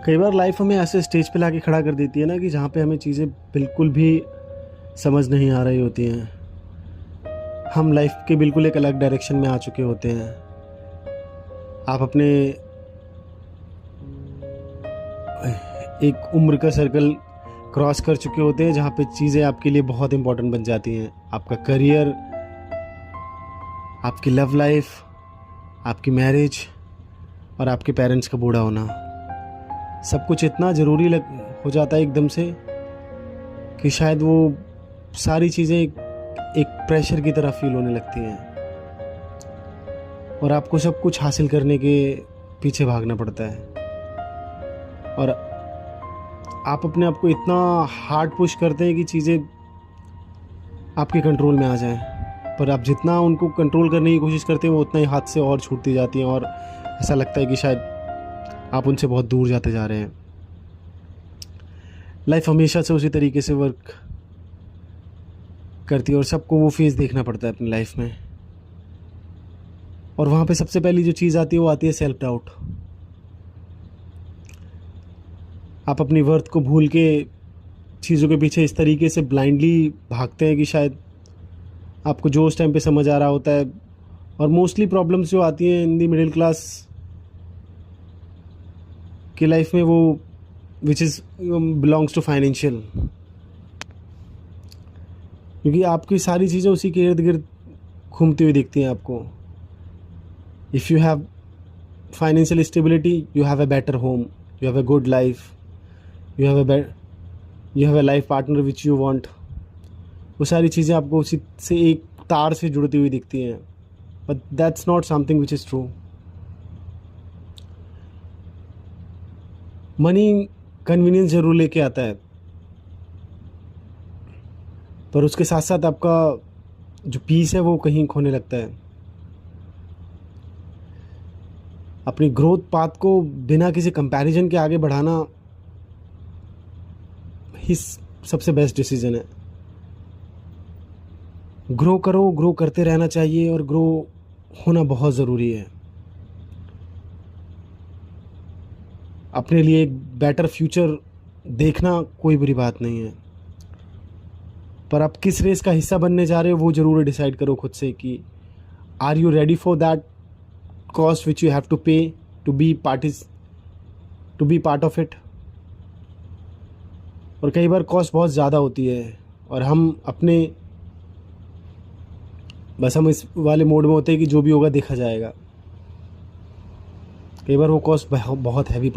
कई बार लाइफ हमें ऐसे स्टेज पे लाके खड़ा कर देती है ना कि जहाँ पे हमें चीज़ें बिल्कुल भी समझ नहीं आ रही होती हैं। हम लाइफ के बिल्कुल एक अलग डायरेक्शन में आ चुके होते हैं। आप अपने एक उम्र का सर्कल क्रॉस कर चुके होते हैं जहाँ पे चीज़ें आपके लिए बहुत इंपॉर्टेंट बन जाती हैं। आपका करियर, आपकी लव लाइफ, आपकी मैरिज और आपके पेरेंट्स का बूढ़ा होना, सब कुछ इतना ज़रूरी हो जाता है एकदम से कि शायद वो सारी चीज़ें एक प्रेशर की तरह फील होने लगती हैं और आपको सब कुछ हासिल करने के पीछे भागना पड़ता है और आप अपने आप को इतना हार्ड पुश करते हैं कि चीज़ें आपके कंट्रोल में आ जाएं, पर आप जितना उनको कंट्रोल करने की कोशिश करते हैं वो उतना ही हाथ से और छूटती जाती हैं और ऐसा लगता है कि शायद आप उनसे बहुत दूर जाते जा रहे हैं। लाइफ हमेशा से उसी तरीके से वर्क करती है और सबको वो फेज़ देखना पड़ता है अपनी लाइफ में। और वहाँ पे सबसे पहली जो चीज़ आती है वो आती है सेल्फ डाउट। आप अपनी वर्थ को भूल के चीज़ों के पीछे इस तरीके से ब्लाइंडली भागते हैं कि शायद आपको जो उस टाइम पे समझ आ रहा होता है। और मोस्टली प्रॉब्लम्स जो आती हैं इन दी मिडिल क्लास की लाइफ में, वो which is belongs to financial, क्योंकि आपकी सारी चीज़ें उसी के इर्द गिर्द घूमती हुई दिखती हैं आपको। If you have financial stability, you have a better home, you have a good life, you have a life partner which you want. वो सारी चीज़ें आपको उसी से एक तार से जुड़ती हुई दिखती हैं, but that's not something which is true. Money convenience ज़रूर लेके आता है, पर उसके साथ साथ आपका जो पीस है वो कहीं खोने लगता है। अपनी ग्रोथ पाथ को बिना किसी कंपैरिजन के आगे बढ़ाना ही सबसे बेस्ट डिसीजन है। ग्रो करो, ग्रो करते रहना चाहिए और ग्रो होना बहुत ज़रूरी है। अपने लिए एक बेटर फ्यूचर देखना कोई बुरी बात नहीं है, पर आप किस रेस का हिस्सा बनने जा रहे हो वो ज़रूर डिसाइड करो खुद से कि are you ready for that cost which you have to pay to be part of it. और कई बार कॉस्ट बहुत ज़्यादा होती है और हम इस वाले मोड में होते हैं कि जो भी होगा देखा जाएगा। कई बार वो कॉस्ट बहुत हैवी